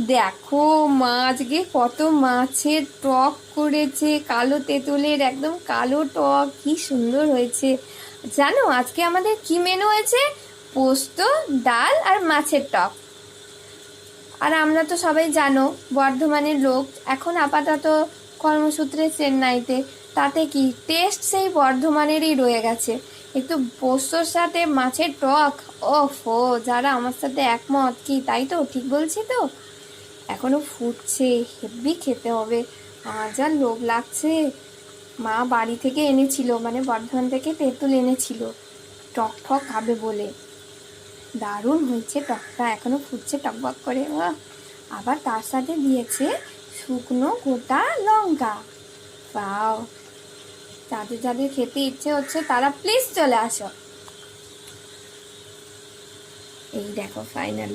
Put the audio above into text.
দেখো মা আজকে কত মাছের টক করেছে, কালো তেঁতুলের একদম কালো টক, কি সুন্দর হয়েছে। জানো আজকে আমাদের কি মেনু হয়েছে? পোস্ত, ডাল আর মাছের টক। আর আমরা তো সবাই জানো বর্ধমানের লোক, এখন আপাতত কর্মসূত্রে চেন্নাইতে, তাতে কি টেস্ট সেই বর্ধমানেরই রয়ে গেছে। একটু পোস্তর সাথে মাছের টক, ওফো, যারা আমার সাথে একমত, কি তাই তো ঠিক বলছি তো? এখনো ফুটছে, হেব্বি খেতে হবে। আমার যা লোভ লাগছে। মা বাড়ি থেকে এনেছিল, মানে বর্ধমান থেকে তেঁতুল এনেছিল টক ঠক খাবে বলে। দারুণ হয়েছে টকটা, এখনো ফুটছে টকবক করে। আবার তার সাথে দিয়েছে শুকনো গোটা লঙ্কা। বাও! যাদের যাদের খেতে ইচ্ছে হচ্ছে তারা প্লিজ চলে আসো। এই দেখো ফাইনাল।